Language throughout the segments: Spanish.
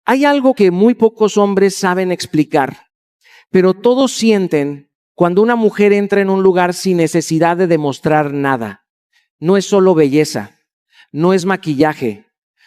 Hay algo que muy pocos hombres saben explicar, pero todos sienten cuando una mujer entra en un lugar sin necesidad de demostrar nada. No es solo belleza, no es maquillaje,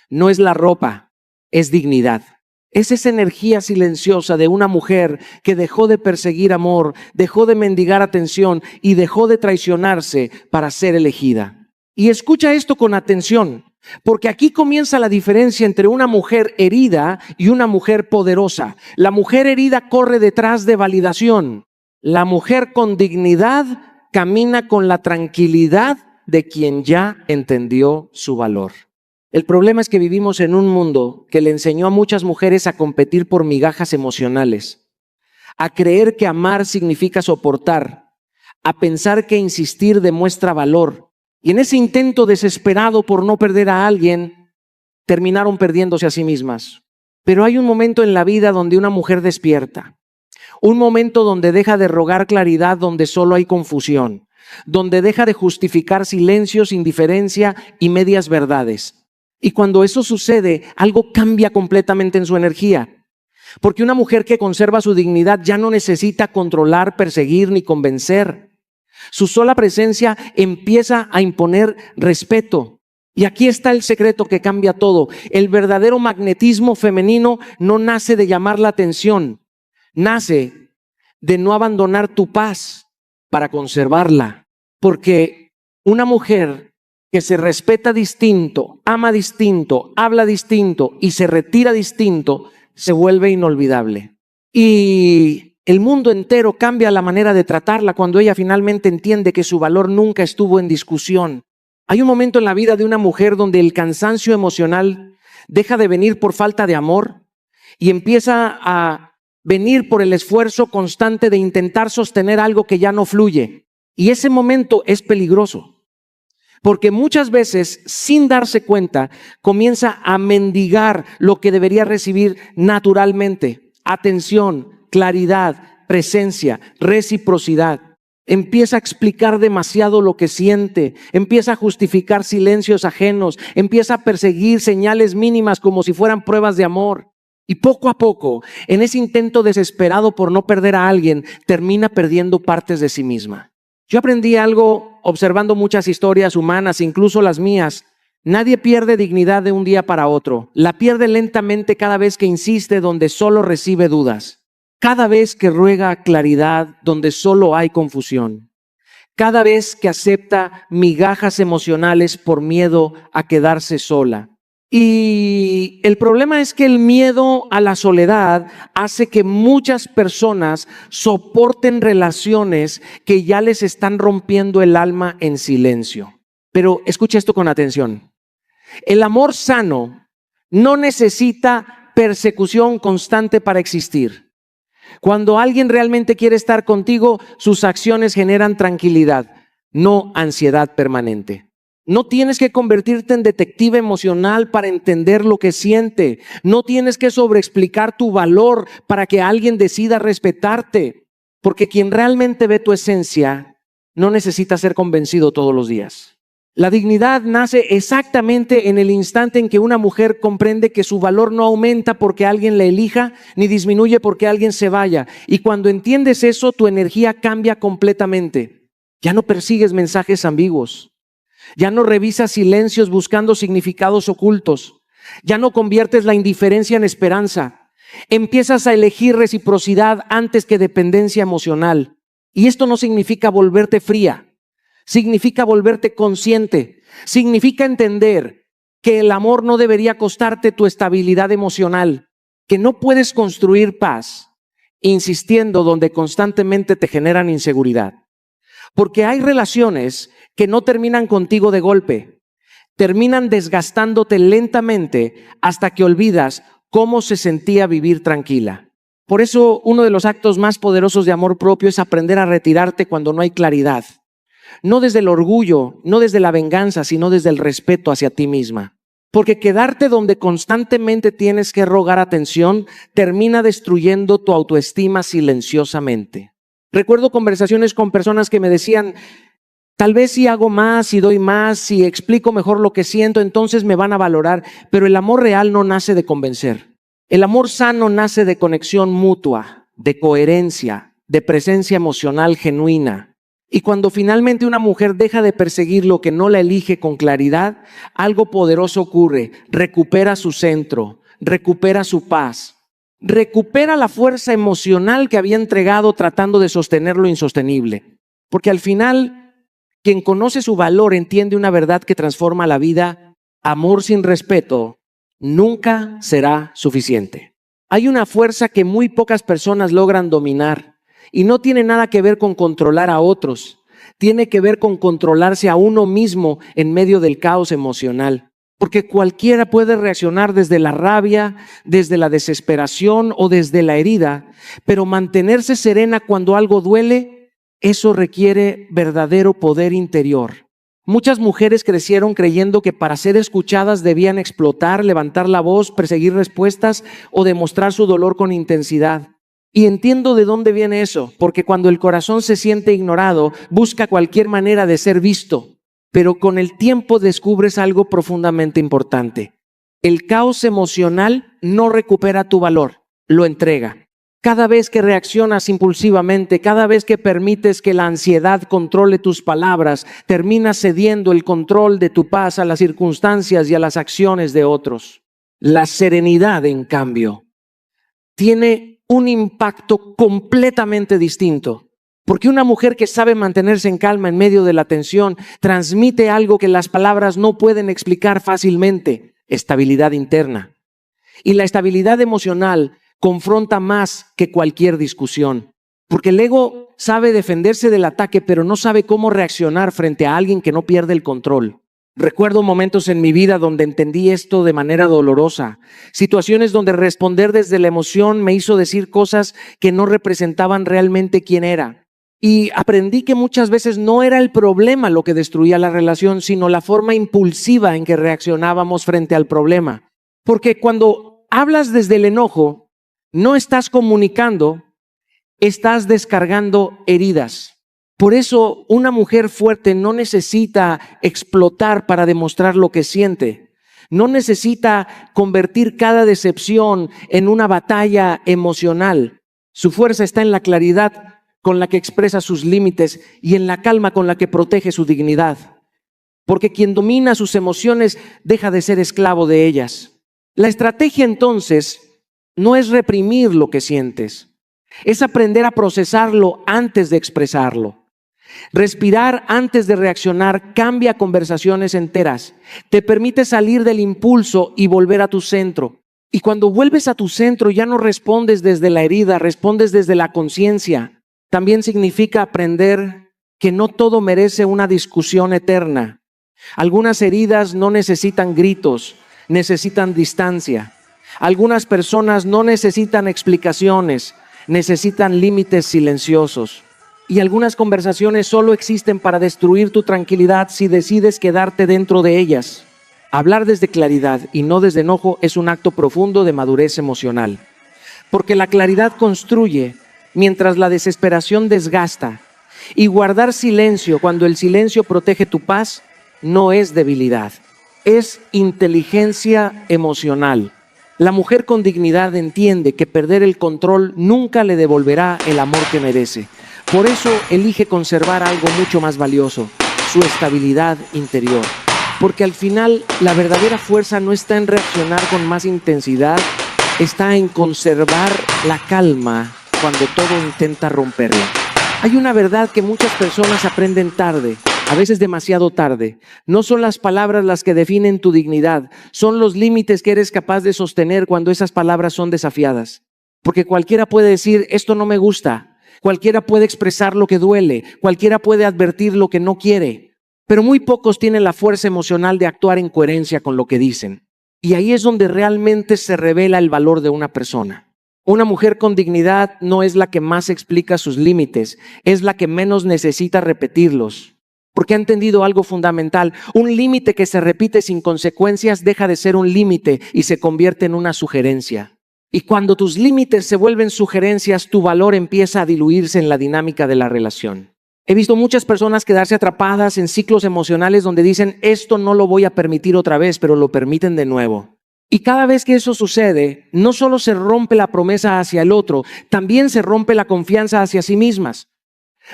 no es la ropa, es dignidad. Es esa energía silenciosa de una mujer que dejó de perseguir amor, dejó de mendigar atención y dejó de traicionarse para ser elegida. Y escucha esto con atención, porque aquí comienza la diferencia entre una mujer herida y una mujer poderosa. La mujer herida corre detrás de validación. La mujer con dignidad camina con la tranquilidad de quien ya entendió su valor. El problema es que vivimos en un mundo que le enseñó a muchas mujeres a competir por migajas emocionales, a creer que amar significa soportar, a pensar que insistir demuestra valor. Y en ese intento desesperado por no perder a alguien, terminaron perdiéndose a sí mismas. Pero hay un momento en la vida donde una mujer despierta, un momento donde deja de rogar claridad donde solo hay confusión, donde deja de justificar silencios, indiferencia y medias verdades. Y cuando eso sucede, algo cambia completamente en su energía. Porque una mujer que conserva su dignidad ya no necesita controlar, perseguir ni convencer. Su sola presencia empieza a imponer respeto. Y aquí está el secreto que cambia todo. El verdadero magnetismo femenino no nace de llamar la atención, nace de no abandonar tu paz para conservarla. Porque una mujer que se respeta distinto, ama distinto, habla distinto y se retira distinto, se vuelve inolvidable. Y el mundo entero cambia la manera de tratarla cuando ella finalmente entiende que su valor nunca estuvo en discusión. Hay un momento en la vida de una mujer donde el cansancio emocional deja de venir por falta de amor y empieza a venir por el esfuerzo constante de intentar sostener algo que ya no fluye. Y ese momento es peligroso. Porque muchas veces, sin darse cuenta, comienza a mendigar lo que debería recibir naturalmente. Atención, claridad, presencia, reciprocidad. Empieza a explicar demasiado lo que siente, empieza a justificar silencios ajenos, empieza a perseguir señales mínimas como si fueran pruebas de amor. Y poco a poco, en ese intento desesperado por no perder a alguien, termina perdiendo partes de sí misma. Yo aprendí algo observando muchas historias humanas, incluso las mías. Nadie pierde dignidad de un día para otro. La pierde lentamente cada vez que insiste donde solo recibe dudas. Cada vez que ruega claridad donde solo hay confusión. Cada vez que acepta migajas emocionales por miedo a quedarse sola. Y el problema es que el miedo a la soledad hace que muchas personas soporten relaciones que ya les están rompiendo el alma en silencio. Pero escucha esto con atención. El amor sano no necesita persecución constante para existir. Cuando alguien realmente quiere estar contigo, sus acciones generan tranquilidad, no ansiedad permanente. No tienes que convertirte en detective emocional para entender lo que siente. No tienes que sobreexplicar tu valor para que alguien decida respetarte. Porque quien realmente ve tu esencia no necesita ser convencido todos los días. La dignidad nace exactamente en el instante en que una mujer comprende que su valor no aumenta porque alguien la elija, ni disminuye porque alguien se vaya. Y cuando entiendes eso, tu energía cambia completamente. Ya no persigues mensajes ambiguos. Ya no revisas silencios buscando significados ocultos. Ya no conviertes la indiferencia en esperanza. Empiezas a elegir reciprocidad antes que dependencia emocional. Y esto no significa volverte fría. Significa volverte consciente. Significa entender que el amor no debería costarte tu estabilidad emocional. Que no puedes construir paz insistiendo donde constantemente te generan inseguridad. Porque hay relaciones que no terminan contigo de golpe, terminan desgastándote lentamente hasta que olvidas cómo se sentía vivir tranquila. Por eso uno de los actos más poderosos de amor propio es aprender a retirarte cuando no hay claridad. No desde el orgullo, no desde la venganza, sino desde el respeto hacia ti misma. Porque quedarte donde constantemente tienes que rogar atención termina destruyendo tu autoestima silenciosamente. Recuerdo conversaciones con personas que me decían, tal vez si hago más, si doy más, si explico mejor lo que siento, entonces me van a valorar. Pero el amor real no nace de convencer. El amor sano nace de conexión mutua, de coherencia, de presencia emocional genuina. Y cuando finalmente una mujer deja de perseguir lo que no la elige con claridad, algo poderoso ocurre. Recupera su centro, recupera su paz, recupera la fuerza emocional que había entregado tratando de sostener lo insostenible. Porque al final, quien conoce su valor entiende una verdad que transforma la vida. Amor sin respeto nunca será suficiente. Hay una fuerza que muy pocas personas logran dominar. Y no tiene nada que ver con controlar a otros, tiene que ver con controlarse a uno mismo en medio del caos emocional. Porque cualquiera puede reaccionar desde la rabia, desde la desesperación o desde la herida, pero mantenerse serena cuando algo duele, eso requiere verdadero poder interior. Muchas mujeres crecieron creyendo que para ser escuchadas debían explotar, levantar la voz, perseguir respuestas o demostrar su dolor con intensidad. Y entiendo de dónde viene eso, porque cuando el corazón se siente ignorado, busca cualquier manera de ser visto. Pero con el tiempo descubres algo profundamente importante. El caos emocional no recupera tu valor, lo entrega. Cada vez que reaccionas impulsivamente, cada vez que permites que la ansiedad controle tus palabras, terminas cediendo el control de tu paz a las circunstancias y a las acciones de otros. La serenidad, en cambio, tiene un impacto completamente distinto. Porque una mujer que sabe mantenerse en calma en medio de la tensión transmite algo que las palabras no pueden explicar fácilmente: estabilidad interna. Y la estabilidad emocional confronta más que cualquier discusión. Porque el ego sabe defenderse del ataque, pero no sabe cómo reaccionar frente a alguien que no pierde el control. Recuerdo momentos en mi vida donde entendí esto de manera dolorosa. Situaciones donde responder desde la emoción me hizo decir cosas que no representaban realmente quién era. Y aprendí que muchas veces no era el problema lo que destruía la relación, sino la forma impulsiva en que reaccionábamos frente al problema. Porque cuando hablas desde el enojo, no estás comunicando, estás descargando heridas. Por eso una mujer fuerte no necesita explotar para demostrar lo que siente. No necesita convertir cada decepción en una batalla emocional. Su fuerza está en la claridad con la que expresa sus límites y en la calma con la que protege su dignidad. Porque quien domina sus emociones deja de ser esclavo de ellas. La estrategia entonces no es reprimir lo que sientes, es aprender a procesarlo antes de expresarlo. Respirar antes de reaccionar cambia conversaciones enteras. Te permite salir del impulso y volver a tu centro. Y cuando vuelves a tu centro ya no respondes desde la herida, respondes desde la conciencia. También significa aprender que no todo merece una discusión eterna. Algunas heridas no necesitan gritos, necesitan distancia. Algunas personas no necesitan explicaciones, necesitan límites silenciosos. Y algunas conversaciones solo existen para destruir tu tranquilidad si decides quedarte dentro de ellas. Hablar desde claridad y no desde enojo es un acto profundo de madurez emocional. Porque la claridad construye mientras la desesperación desgasta. Y guardar silencio cuando el silencio protege tu paz no es debilidad, es inteligencia emocional. La mujer con dignidad entiende que perder el control nunca le devolverá el amor que merece. Por eso elige conservar algo mucho más valioso, su estabilidad interior. Porque al final la verdadera fuerza no está en reaccionar con más intensidad, está en conservar la calma cuando todo intenta romperla. Hay una verdad que muchas personas aprenden tarde, a veces demasiado tarde. No son las palabras las que definen tu dignidad, son los límites que eres capaz de sostener cuando esas palabras son desafiadas. Porque cualquiera puede decir, esto no me gusta. Cualquiera puede expresar lo que duele, cualquiera puede advertir lo que no quiere, pero muy pocos tienen la fuerza emocional de actuar en coherencia con lo que dicen. Y ahí es donde realmente se revela el valor de una persona. Una mujer con dignidad no es la que más explica sus límites, es la que menos necesita repetirlos. Porque ha entendido algo fundamental: un límite que se repite sin consecuencias deja de ser un límite y se convierte en una sugerencia. Y cuando tus límites se vuelven sugerencias, tu valor empieza a diluirse en la dinámica de la relación. He visto muchas personas quedarse atrapadas en ciclos emocionales donde dicen, esto no lo voy a permitir otra vez, pero lo permiten de nuevo. Y cada vez que eso sucede, no solo se rompe la promesa hacia el otro, también se rompe la confianza hacia sí mismas.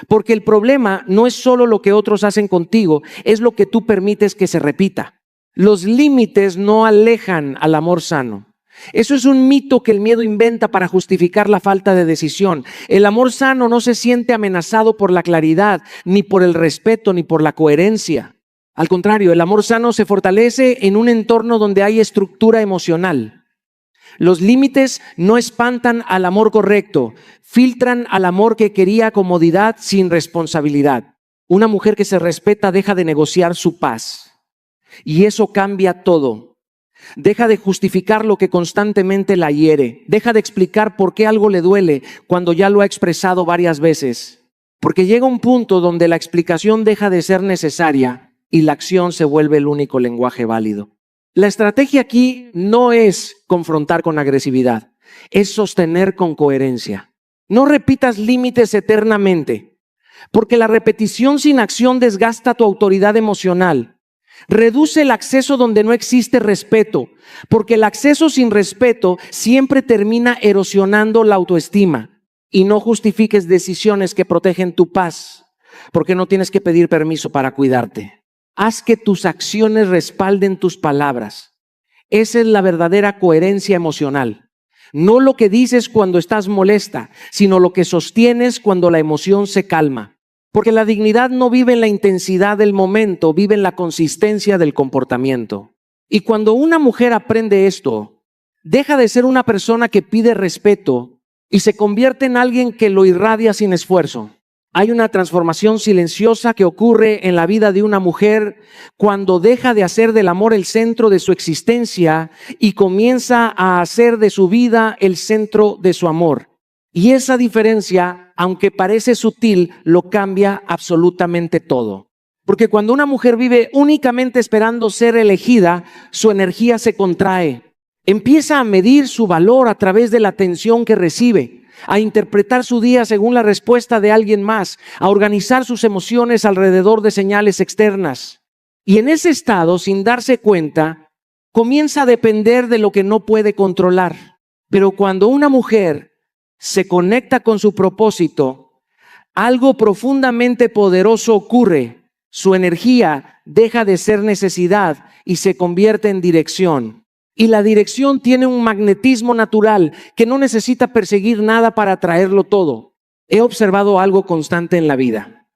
Porque el problema no es solo lo que otros hacen contigo, es lo que tú permites que se repita. Los límites no alejan al amor sano. Eso es un mito que el miedo inventa para justificar la falta de decisión. El amor sano no se siente amenazado por la claridad, ni por el respeto, ni por la coherencia. Al contrario, el amor sano se fortalece en un entorno donde hay estructura emocional. Los límites no espantan al amor correcto, filtran al amor que quería comodidad sin responsabilidad. Una mujer que se respeta deja de negociar su paz. Y eso cambia todo. Deja de justificar lo que constantemente la hiere. Deja de explicar por qué algo le duele cuando ya lo ha expresado varias veces. Porque llega un punto donde la explicación deja de ser necesaria y la acción se vuelve el único lenguaje válido. La estrategia aquí no es confrontar con agresividad, es sostener con coherencia. No repitas límites eternamente, porque la repetición sin acción desgasta tu autoridad emocional. Reduce el acceso donde no existe respeto, porque el acceso sin respeto siempre termina erosionando la autoestima. Y no justifiques decisiones que protegen tu paz, porque no tienes que pedir permiso para cuidarte. Haz que tus acciones respalden tus palabras. Esa es la verdadera coherencia emocional. No lo que dices cuando estás molesta, sino lo que sostienes cuando la emoción se calma. Porque la dignidad no vive en la intensidad del momento, vive en la consistencia del comportamiento. Y cuando una mujer aprende esto, deja de ser una persona que pide respeto y se convierte en alguien que lo irradia sin esfuerzo. Hay una transformación silenciosa que ocurre en la vida de una mujer cuando deja de hacer del amor el centro de su existencia y comienza a hacer de su vida el centro de su amor. Y esa diferencia, aunque parece sutil, lo cambia absolutamente todo. Porque cuando una mujer vive únicamente esperando ser elegida, su energía se contrae. Empieza a medir su valor a través de la atención que recibe, a interpretar su día según la respuesta de alguien más, a organizar sus emociones alrededor de señales externas. Y en ese estado, sin darse cuenta, comienza a depender de lo que no puede controlar. Pero cuando una mujer se conecta con su propósito, algo profundamente poderoso ocurre. Su energía deja de ser necesidad y se convierte en dirección. Y la dirección tiene un magnetismo natural que no necesita perseguir nada para atraerlo todo. He observado algo constante en la vida.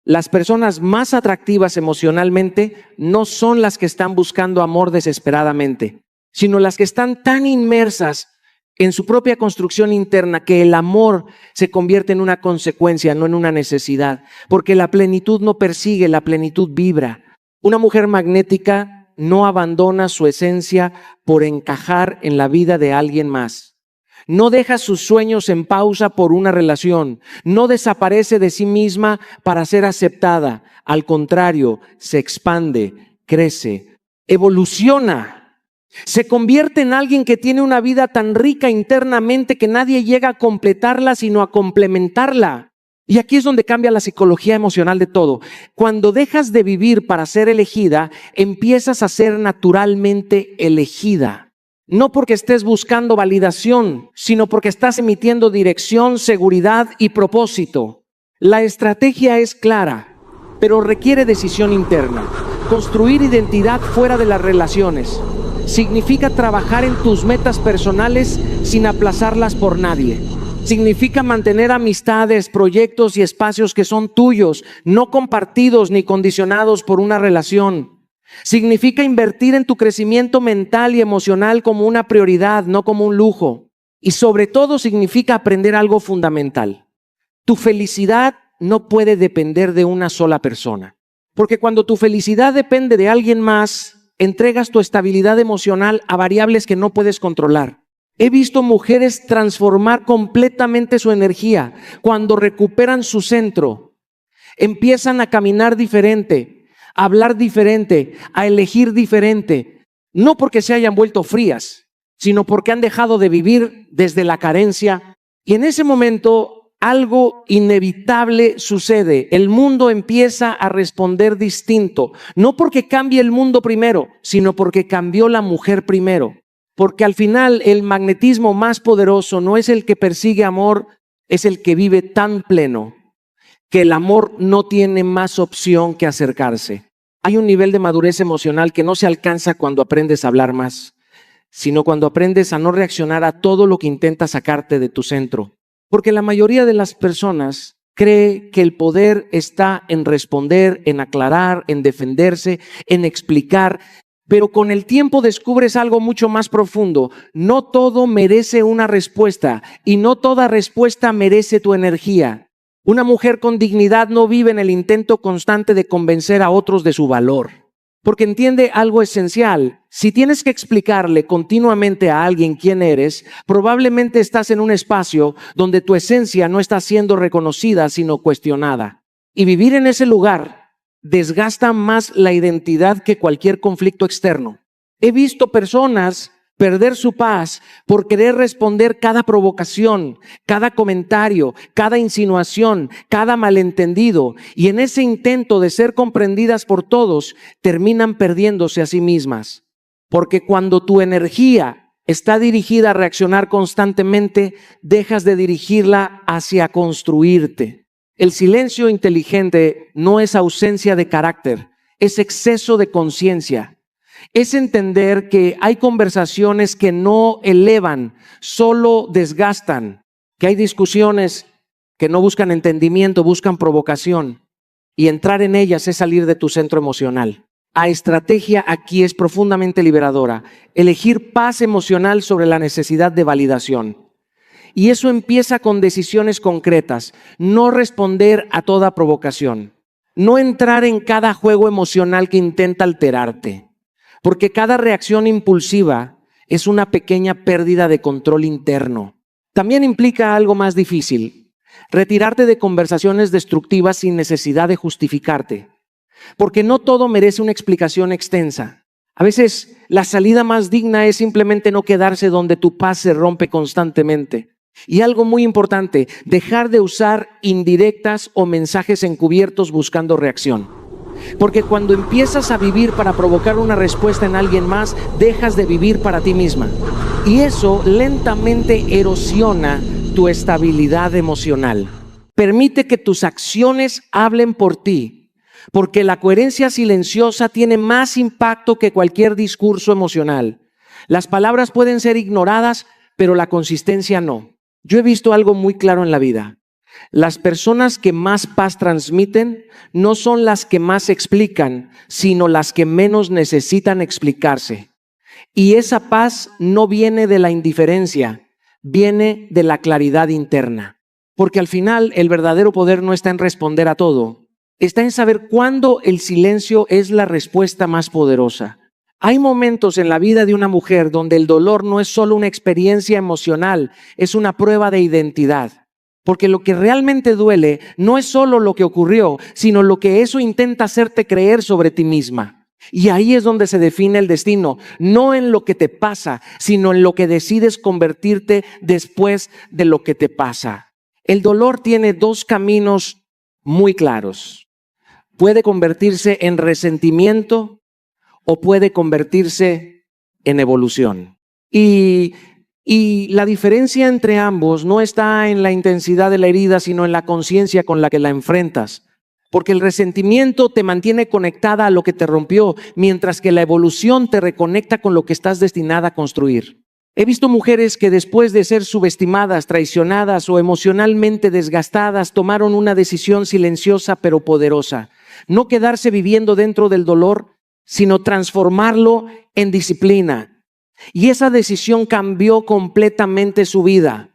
Las personas más atractivas emocionalmente no son las que están buscando amor desesperadamente, sino las que están tan inmersas en su propia construcción interna que el amor se convierte en una consecuencia, no en una necesidad. Porque la plenitud no persigue, la plenitud vibra. Una mujer magnética no abandona su esencia por encajar en la vida de alguien más. No deja sus sueños en pausa por una relación. No desaparece de sí misma para ser aceptada. Al contrario, se expande, crece, evoluciona. Se convierte en alguien que tiene una vida tan rica internamente que nadie llega a completarla sino a complementarla. Y aquí es donde cambia la psicología emocional de todo. Cuando dejas de vivir para ser elegida, empiezas a ser naturalmente elegida. No porque estés buscando validación, sino porque estás emitiendo dirección, seguridad y propósito. La estrategia es clara, pero requiere decisión interna. Construir identidad fuera de las relaciones significa trabajar en tus metas personales sin aplazarlas por nadie. Significa mantener amistades, proyectos y espacios que son tuyos, no compartidos ni condicionados por una relación. Significa invertir en tu crecimiento mental y emocional como una prioridad, no como un lujo. Y sobre todo significa aprender algo fundamental. Tu felicidad no puede depender de una sola persona. Porque cuando tu felicidad depende de alguien más, entregas tu estabilidad emocional a variables que no puedes controlar. He visto mujeres transformar completamente su energía cuando recuperan su centro. Empiezan a caminar diferente, a hablar diferente, a elegir diferente. No porque se hayan vuelto frías, sino porque han dejado de vivir desde la carencia. Y en ese momento algo inevitable sucede. El mundo empieza a responder distinto. No porque cambie el mundo primero, sino porque cambió la mujer primero. Porque al final el magnetismo más poderoso no es el que persigue amor, es el que vive tan pleno que el amor no tiene más opción que acercarse. Hay un nivel de madurez emocional que no se alcanza cuando aprendes a hablar más, sino cuando aprendes a no reaccionar a todo lo que intenta sacarte de tu centro. Porque la mayoría de las personas cree que el poder está en responder, en aclarar, en defenderse, en explicar, pero con el tiempo descubres algo mucho más profundo. No todo merece una respuesta y no toda respuesta merece tu energía. Una mujer con dignidad no vive en el intento constante de convencer a otros de su valor, porque entiende algo esencial. Si tienes que explicarle continuamente a alguien quién eres, probablemente estás en un espacio donde tu esencia no está siendo reconocida, sino cuestionada. Y vivir en ese lugar desgasta más la identidad que cualquier conflicto externo. He visto personas perder su paz por querer responder cada provocación, cada comentario, cada insinuación, cada malentendido. Y en ese intento de ser comprendidas por todos, terminan perdiéndose a sí mismas. Porque cuando tu energía está dirigida a reaccionar constantemente, dejas de dirigirla hacia construirte. El silencio inteligente no es ausencia de carácter, es exceso de conciencia. Es entender que hay conversaciones que no elevan, solo desgastan, que hay discusiones que no buscan entendimiento, buscan provocación, y entrar en ellas es salir de tu centro emocional. La estrategia aquí es profundamente liberadora, elegir paz emocional sobre la necesidad de validación. Y eso empieza con decisiones concretas, no responder a toda provocación, no entrar en cada juego emocional que intenta alterarte. Porque cada reacción impulsiva es una pequeña pérdida de control interno. También implica algo más difícil, retirarte de conversaciones destructivas sin necesidad de justificarte. Porque no todo merece una explicación extensa. A veces la salida más digna es simplemente no quedarse donde tu paz se rompe constantemente. Y algo muy importante, dejar de usar indirectas o mensajes encubiertos buscando reacción. Porque cuando empiezas a vivir para provocar una respuesta en alguien más, dejas de vivir para ti misma. Y eso lentamente erosiona tu estabilidad emocional. Permite que tus acciones hablen por ti, porque la coherencia silenciosa tiene más impacto que cualquier discurso emocional. Las palabras pueden ser ignoradas, pero la consistencia no. Yo he visto algo muy claro en la vida. Las personas que más paz transmiten no son las que más explican, sino las que menos necesitan explicarse. Y esa paz no viene de la indiferencia, viene de la claridad interna. Porque al final el verdadero poder no está en responder a todo, está en saber cuándo el silencio es la respuesta más poderosa. Hay momentos en la vida de una mujer donde el dolor no es solo una experiencia emocional, es una prueba de identidad. Porque lo que realmente duele no es solo lo que ocurrió, sino lo que eso intenta hacerte creer sobre ti misma. Y ahí es donde se define el destino, no en lo que te pasa, sino en lo que decides convertirte después de lo que te pasa. El dolor tiene dos caminos muy claros. Puede convertirse en resentimiento o puede convertirse en evolución. Y la diferencia entre ambos no está en la intensidad de la herida, sino en la conciencia con la que la enfrentas. Porque el resentimiento te mantiene conectada a lo que te rompió, mientras que la evolución te reconecta con lo que estás destinada a construir. He visto mujeres que después de ser subestimadas, traicionadas o emocionalmente desgastadas, tomaron una decisión silenciosa pero poderosa. No quedarse viviendo dentro del dolor, sino transformarlo en disciplina. Y esa decisión cambió completamente su vida.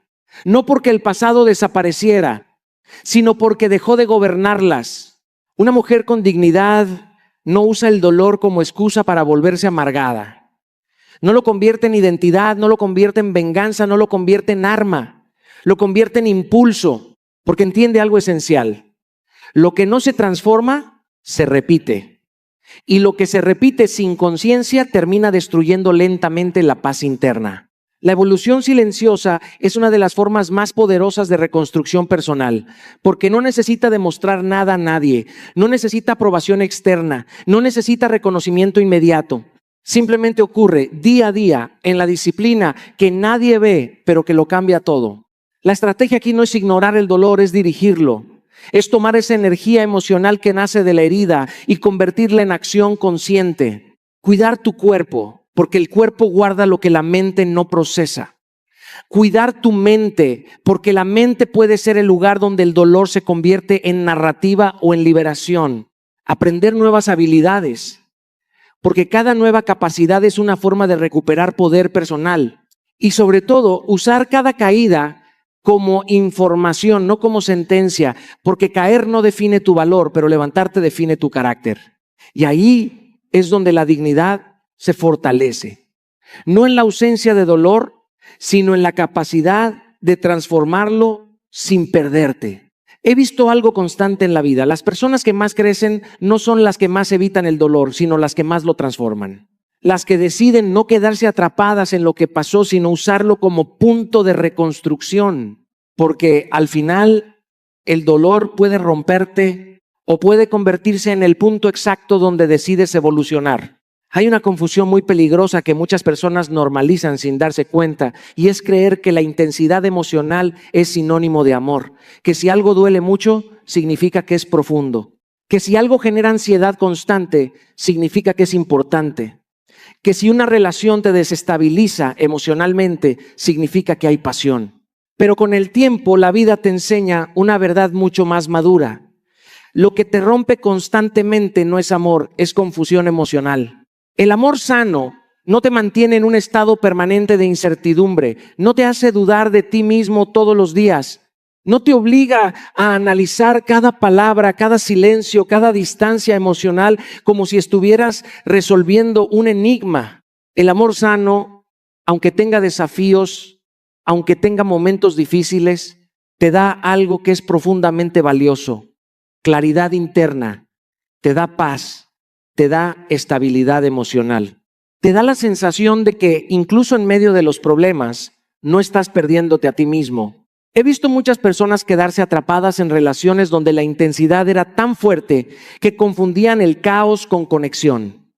No porque el pasado desapareciera, sino porque dejó de gobernarlas. Una mujer con dignidad no usa el dolor como excusa para volverse amargada. No lo convierte en identidad, no lo convierte en venganza, no lo convierte en arma. Lo convierte en impulso, porque entiende algo esencial. Lo que no se transforma, se repite. Y lo que se repite sin conciencia termina destruyendo lentamente la paz interna. La evolución silenciosa es una de las formas más poderosas de reconstrucción personal, porque no necesita demostrar nada a nadie, no necesita aprobación externa, no necesita reconocimiento inmediato. Simplemente ocurre día a día en la disciplina que nadie ve, pero que lo cambia todo. La estrategia aquí no es ignorar el dolor, es dirigirlo. Es tomar esa energía emocional que nace de la herida y convertirla en acción consciente. Cuidar tu cuerpo, porque el cuerpo guarda lo que la mente no procesa. Cuidar tu mente, porque la mente puede ser el lugar donde el dolor se convierte en narrativa o en liberación. Aprender nuevas habilidades, porque cada nueva capacidad es una forma de recuperar poder personal. Y sobre todo, usar cada caída como información, no como sentencia, porque caer no define tu valor, pero levantarte define tu carácter. Y ahí es donde la dignidad se fortalece. No en la ausencia de dolor, sino en la capacidad de transformarlo sin perderte. He visto algo constante en la vida. Las personas que más crecen no son las que más evitan el dolor, sino las que más lo transforman. Las que deciden no quedarse atrapadas en lo que pasó, sino usarlo como punto de reconstrucción. Porque al final el dolor puede romperte o puede convertirse en el punto exacto donde decides evolucionar. Hay una confusión muy peligrosa que muchas personas normalizan sin darse cuenta, y es creer que la intensidad emocional es sinónimo de amor, que si algo duele mucho, significa que es profundo, que si algo genera ansiedad constante, significa que es importante, que si una relación te desestabiliza emocionalmente, significa que hay pasión. Pero con el tiempo la vida te enseña una verdad mucho más madura. Lo que te rompe constantemente no es amor, es confusión emocional. El amor sano no te mantiene en un estado permanente de incertidumbre, no te hace dudar de ti mismo todos los días, no te obliga a analizar cada palabra, cada silencio, cada distancia emocional como si estuvieras resolviendo un enigma. El amor sano, aunque tenga desafíos, aunque tenga momentos difíciles, te da algo que es profundamente valioso: claridad interna, te da paz. Te da estabilidad emocional. Te da la sensación de que incluso en medio de los problemas no estás perdiéndote a ti mismo. He visto muchas personas quedarse atrapadas en relaciones donde la intensidad era tan fuerte que confundían el caos con conexión.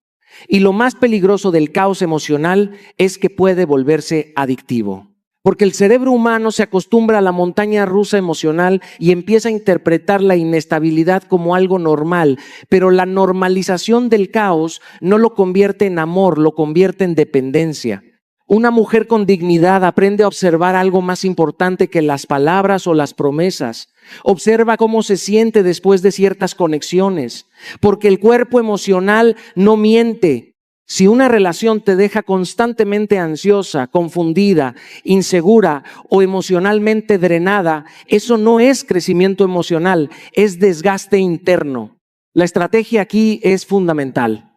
Y lo más peligroso del caos emocional es que puede volverse adictivo. Porque el cerebro humano se acostumbra a la montaña rusa emocional y empieza a interpretar la inestabilidad como algo normal, pero la normalización del caos no lo convierte en amor, lo convierte en dependencia. Una mujer con dignidad aprende a observar algo más importante que las palabras o las promesas. Observa cómo se siente después de ciertas conexiones, porque el cuerpo emocional no miente. Si una relación te deja constantemente ansiosa, confundida, insegura o emocionalmente drenada, eso no es crecimiento emocional, es desgaste interno. La estrategia aquí es fundamental: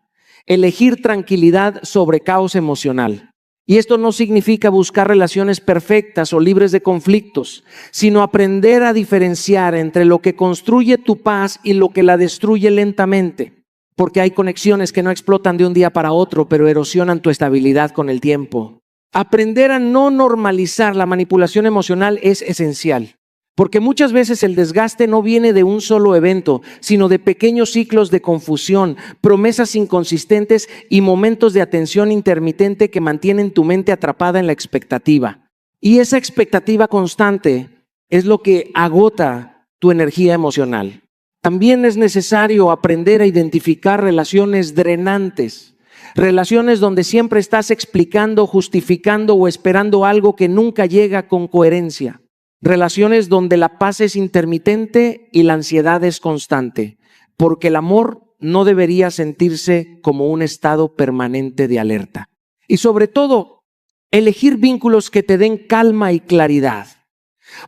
elegir tranquilidad sobre caos emocional. Y esto no significa buscar relaciones perfectas o libres de conflictos, sino aprender a diferenciar entre lo que construye tu paz y lo que la destruye lentamente. Porque hay conexiones que no explotan de un día para otro, pero erosionan tu estabilidad con el tiempo. Aprender a no normalizar la manipulación emocional es esencial, porque muchas veces el desgaste no viene de un solo evento, sino de pequeños ciclos de confusión, promesas inconsistentes y momentos de atención intermitente que mantienen tu mente atrapada en la expectativa. Y esa expectativa constante es lo que agota tu energía emocional. También es necesario aprender a identificar relaciones drenantes, relaciones donde siempre estás explicando, justificando o esperando algo que nunca llega con coherencia. Relaciones donde la paz es intermitente y la ansiedad es constante, porque el amor no debería sentirse como un estado permanente de alerta. Y sobre todo, elegir vínculos que te den calma y claridad,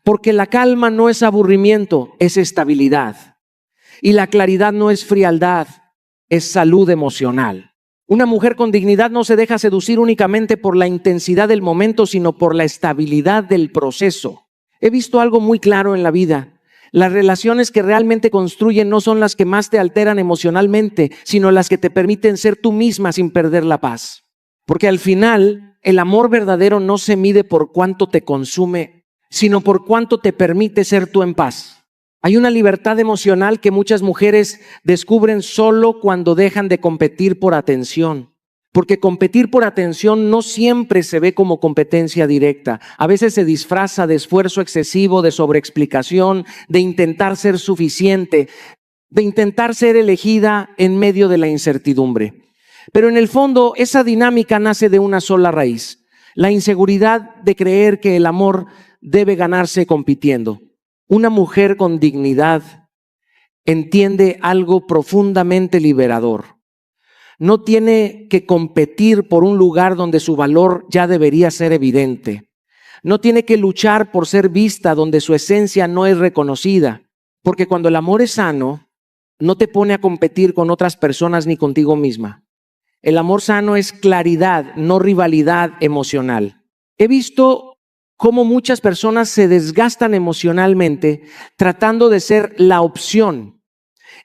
porque la calma no es aburrimiento, es estabilidad. Y la claridad no es frialdad, es salud emocional. Una mujer con dignidad no se deja seducir únicamente por la intensidad del momento, sino por la estabilidad del proceso. He visto algo muy claro en la vida. Las relaciones que realmente construyen no son las que más te alteran emocionalmente, sino las que te permiten ser tú misma sin perder la paz. Porque al final, el amor verdadero no se mide por cuánto te consume, sino por cuánto te permite ser tú en paz. Hay una libertad emocional que muchas mujeres descubren solo cuando dejan de competir por atención. Porque competir por atención no siempre se ve como competencia directa. A veces se disfraza de esfuerzo excesivo, de sobreexplicación, de intentar ser suficiente, de intentar ser elegida en medio de la incertidumbre. Pero en el fondo, esa dinámica nace de una sola raíz: la inseguridad de creer que el amor debe ganarse compitiendo. Una mujer con dignidad entiende algo profundamente liberador. No tiene que competir por un lugar donde su valor ya debería ser evidente. No tiene que luchar por ser vista donde su esencia no es reconocida. Porque cuando el amor es sano, no te pone a competir con otras personas ni contigo misma. El amor sano es claridad, no rivalidad emocional. He visto cómo muchas personas se desgastan emocionalmente tratando de ser la opción,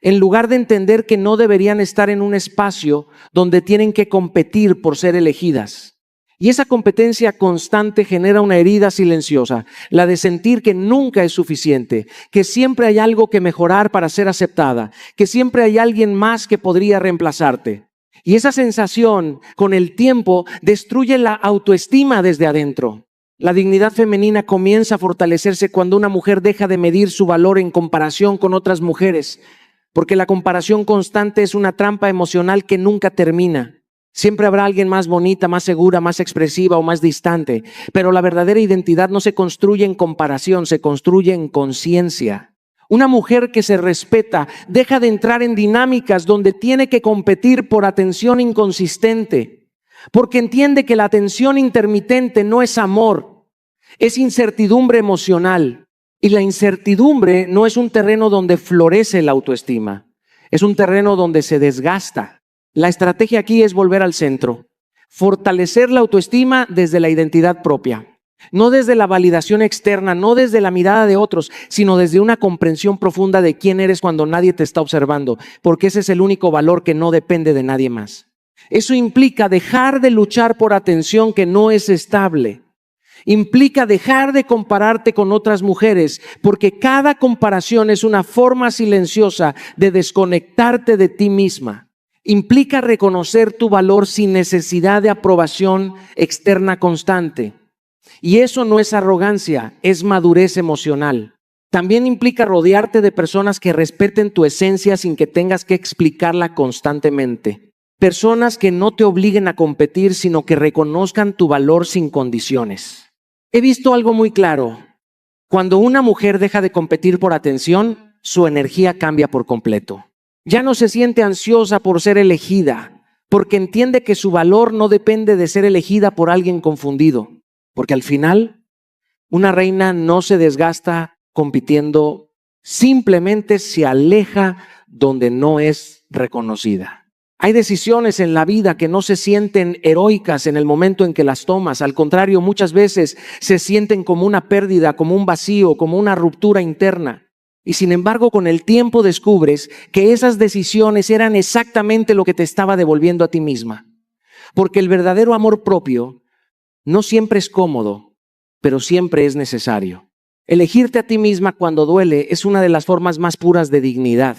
en lugar de entender que no deberían estar en un espacio donde tienen que competir por ser elegidas. Y esa competencia constante genera una herida silenciosa, la de sentir que nunca es suficiente, que siempre hay algo que mejorar para ser aceptada, que siempre hay alguien más que podría reemplazarte. Y esa sensación, con el tiempo, destruye la autoestima desde adentro. La dignidad femenina comienza a fortalecerse cuando una mujer deja de medir su valor en comparación con otras mujeres, porque la comparación constante es una trampa emocional que nunca termina. Siempre habrá alguien más bonita, más segura, más expresiva o más distante, pero la verdadera identidad no se construye en comparación, se construye en conciencia. Una mujer que se respeta deja de entrar en dinámicas donde tiene que competir por atención inconsistente, porque entiende que la atención intermitente no es amor, es incertidumbre emocional. Y la incertidumbre no es un terreno donde florece la autoestima, es un terreno donde se desgasta. La estrategia aquí es volver al centro, fortalecer la autoestima desde la identidad propia, no desde la validación externa, no desde la mirada de otros, sino desde una comprensión profunda de quién eres cuando nadie te está observando, porque ese es el único valor que no depende de nadie más. Eso implica dejar de luchar por atención que no es estable. Implica dejar de compararte con otras mujeres, porque cada comparación es una forma silenciosa de desconectarte de ti misma. Implica reconocer tu valor sin necesidad de aprobación externa constante. Y eso no es arrogancia, es madurez emocional. También implica rodearte de personas que respeten tu esencia sin que tengas que explicarla constantemente. Personas que no te obliguen a competir, sino que reconozcan tu valor sin condiciones. He visto algo muy claro. Cuando una mujer deja de competir por atención, su energía cambia por completo. Ya no se siente ansiosa por ser elegida, porque entiende que su valor no depende de ser elegida por alguien confundido. Porque al final, una reina no se desgasta compitiendo, simplemente se aleja donde no es reconocida. Hay decisiones en la vida que no se sienten heroicas en el momento en que las tomas. Al contrario, muchas veces se sienten como una pérdida, como un vacío, como una ruptura interna. Y sin embargo, con el tiempo descubres que esas decisiones eran exactamente lo que te estaba devolviendo a ti misma. Porque el verdadero amor propio no siempre es cómodo, pero siempre es necesario. Elegirte a ti misma cuando duele es una de las formas más puras de dignidad.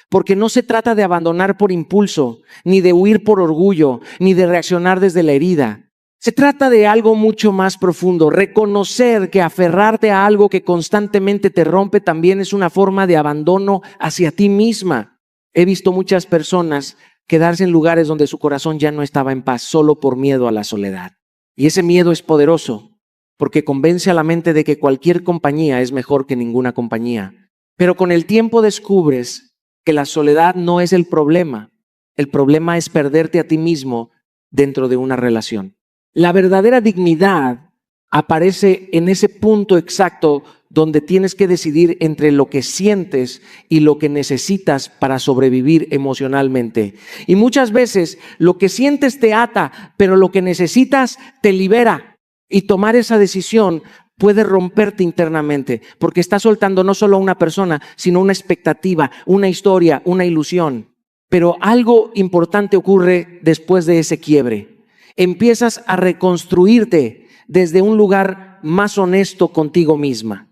Porque no se trata de abandonar por impulso, ni de huir por orgullo, ni de reaccionar desde la herida. Se trata de algo mucho más profundo. Reconocer que aferrarte a algo que constantemente te rompe también es una forma de abandono hacia ti misma. He visto muchas personas quedarse en lugares donde su corazón ya no estaba en paz, solo por miedo a la soledad. Y ese miedo es poderoso, porque convence a la mente de que cualquier compañía es mejor que ninguna compañía. Pero con el tiempo descubres que la soledad no es el problema es perderte a ti mismo dentro de una relación. La verdadera dignidad aparece en ese punto exacto donde tienes que decidir entre lo que sientes y lo que necesitas para sobrevivir emocionalmente. Y muchas veces lo que sientes te ata, pero lo que necesitas te libera. Y tomar esa decisión puede romperte internamente, porque estás soltando no solo a una persona, sino una expectativa, una historia, una ilusión. Pero algo importante ocurre después de ese quiebre. Empiezas a reconstruirte desde un lugar más honesto contigo misma.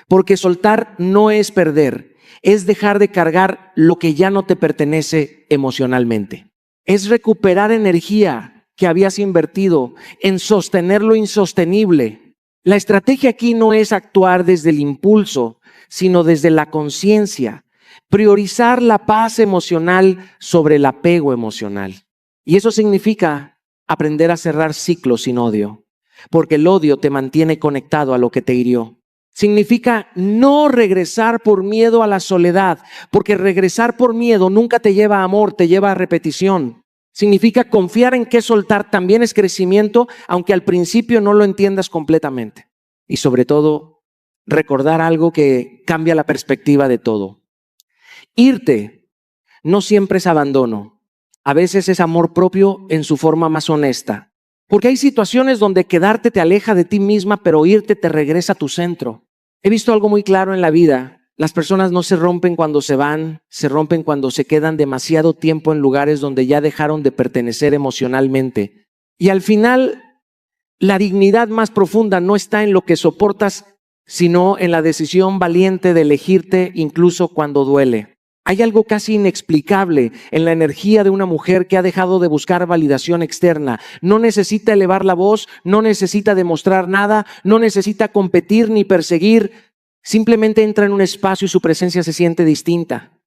Porque soltar no es perder, es dejar de cargar lo que ya no te pertenece emocionalmente. Es recuperar energía que habías invertido en sostener lo insostenible. La estrategia aquí no es actuar desde el impulso, sino desde la conciencia. Priorizar la paz emocional sobre el apego emocional. Y eso significa aprender a cerrar ciclos sin odio, porque el odio te mantiene conectado a lo que te hirió. Significa no regresar por miedo a la soledad, porque regresar por miedo nunca te lleva a amor, te lleva a repetición. Significa confiar en que soltar también es crecimiento, aunque al principio no lo entiendas completamente. Y sobre todo, recordar algo que cambia la perspectiva de todo. Irte no siempre es abandono. A veces es amor propio en su forma más honesta. Porque hay situaciones donde quedarte te aleja de ti misma, pero irte te regresa a tu centro. He visto algo muy claro en la vida. Las personas no se rompen cuando se van, se rompen cuando se quedan demasiado tiempo en lugares donde ya dejaron de pertenecer emocionalmente. Y al final, la dignidad más profunda no está en lo que soportas, sino en la decisión valiente de elegirte incluso cuando duele. Hay algo casi inexplicable en la energía de una mujer que ha dejado de buscar validación externa. No necesita elevar la voz, no necesita demostrar nada, no necesita competir ni perseguir. Simplemente entra en un espacio y su presencia se siente distinta.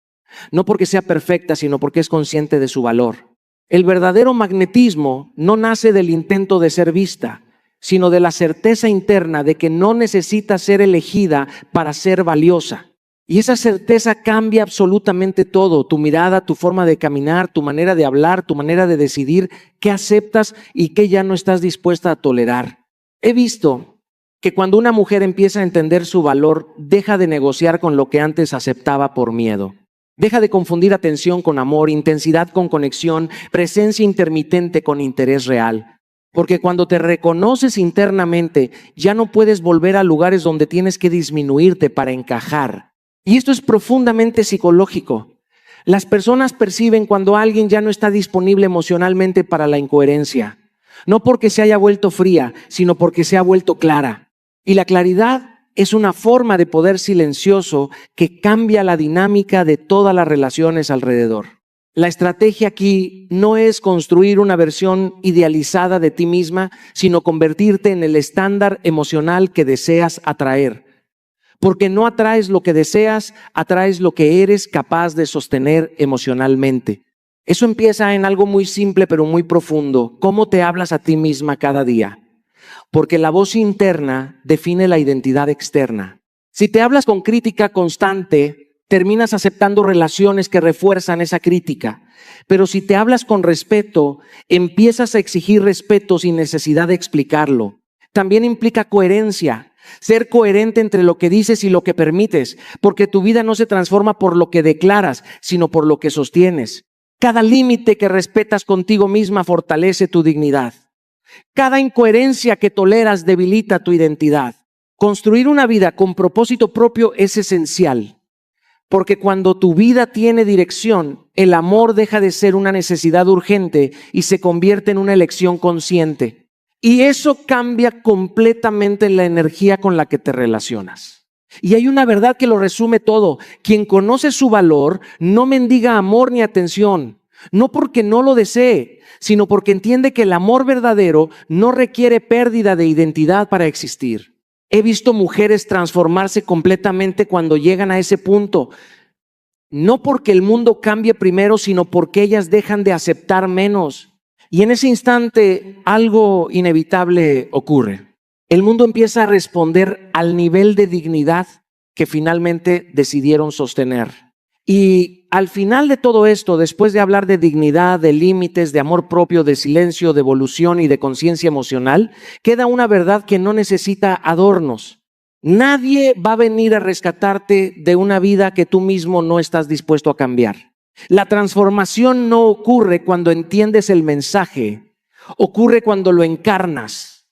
No porque sea perfecta, sino porque es consciente de su valor. El verdadero magnetismo no nace del intento de ser vista, sino de la certeza interna de que no necesita ser elegida para ser valiosa. Y esa certeza cambia absolutamente todo, tu mirada, tu forma de caminar, tu manera de hablar, tu manera de decidir qué aceptas y qué ya no estás dispuesta a tolerar. He visto que cuando una mujer empieza a entender su valor, deja de negociar con lo que antes aceptaba por miedo. Deja de confundir atención con amor, intensidad con conexión, presencia intermitente con interés real. Porque cuando te reconoces internamente, ya no puedes volver a lugares donde tienes que disminuirte para encajar. Y esto es profundamente psicológico. Las personas perciben cuando alguien ya no está disponible emocionalmente para la incoherencia. No porque se haya vuelto fría, sino porque se ha vuelto clara. Y la claridad es una forma de poder silencioso que cambia la dinámica de todas las relaciones alrededor. La estrategia aquí no es construir una versión idealizada de ti misma, sino convertirte en el estándar emocional que deseas atraer. Porque no atraes lo que deseas, atraes lo que eres capaz de sostener emocionalmente. Eso empieza en algo muy simple pero muy profundo. ¿Cómo te hablas a ti misma cada día? Porque la voz interna define la identidad externa. Si te hablas con crítica constante, terminas aceptando relaciones que refuerzan esa crítica. Pero si te hablas con respeto, empiezas a exigir respeto sin necesidad de explicarlo. También implica coherencia. Ser coherente entre lo que dices y lo que permites, porque tu vida no se transforma por lo que declaras, sino por lo que sostienes. Cada límite que respetas contigo misma fortalece tu dignidad. Cada incoherencia que toleras debilita tu identidad. Construir una vida con propósito propio es esencial, porque cuando tu vida tiene dirección, el amor deja de ser una necesidad urgente y se convierte en una elección consciente. Y eso cambia completamente la energía con la que te relacionas. Y hay una verdad que lo resume todo. Quien conoce su valor no mendiga amor ni atención. No porque no lo desee, sino porque entiende que el amor verdadero no requiere pérdida de identidad para existir. He visto mujeres transformarse completamente cuando llegan a ese punto. No porque el mundo cambie primero, sino porque ellas dejan de aceptar menos. Y en ese instante algo inevitable ocurre. El mundo empieza a responder al nivel de dignidad que finalmente decidieron sostener. Y al final de todo esto, después de hablar de dignidad, de límites, de amor propio, de silencio, de evolución y de conciencia emocional, queda una verdad que no necesita adornos. Nadie va a venir a rescatarte de una vida que tú mismo no estás dispuesto a cambiar. La transformación no ocurre cuando entiendes el mensaje, ocurre cuando lo encarnas,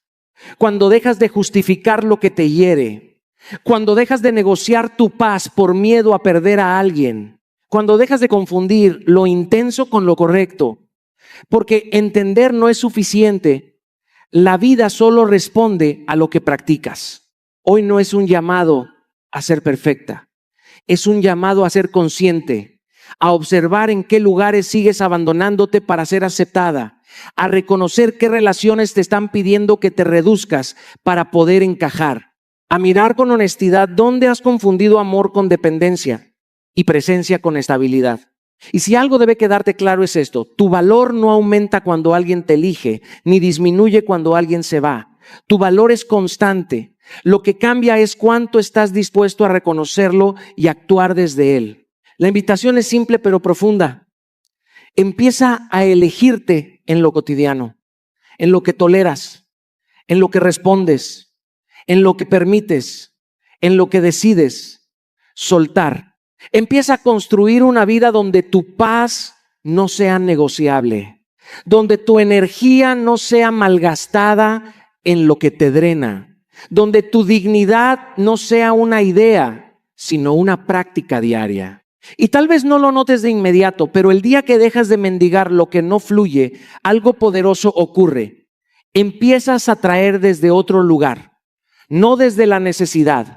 cuando dejas de justificar lo que te hiere, cuando dejas de negociar tu paz por miedo a perder a alguien, cuando dejas de confundir lo intenso con lo correcto, porque entender no es suficiente. La vida solo responde a lo que practicas. Hoy no es un llamado a ser perfecta, es un llamado a ser consciente. a observar en qué lugares sigues abandonándote para ser aceptada, a reconocer qué relaciones te están pidiendo que te reduzcas para poder encajar, a mirar con honestidad dónde has confundido amor con dependencia y presencia con estabilidad. Y si algo debe quedarte claro es esto: tu valor no aumenta cuando alguien te elige, ni disminuye cuando alguien se va. Tu valor es constante. Lo que cambia es cuánto estás dispuesto a reconocerlo y actuar desde él. La invitación es simple pero profunda. Empieza a elegirte en lo cotidiano, en lo que toleras, en lo que respondes, en lo que permites, en lo que decides soltar. Empieza a construir una vida donde tu paz no sea negociable, donde tu energía no sea malgastada en lo que te drena, donde tu dignidad no sea una idea, sino una práctica diaria. Y tal vez no lo notes de inmediato, pero el día que dejas de mendigar lo que no fluye, algo poderoso ocurre. Empiezas a traer desde otro lugar, no desde la necesidad,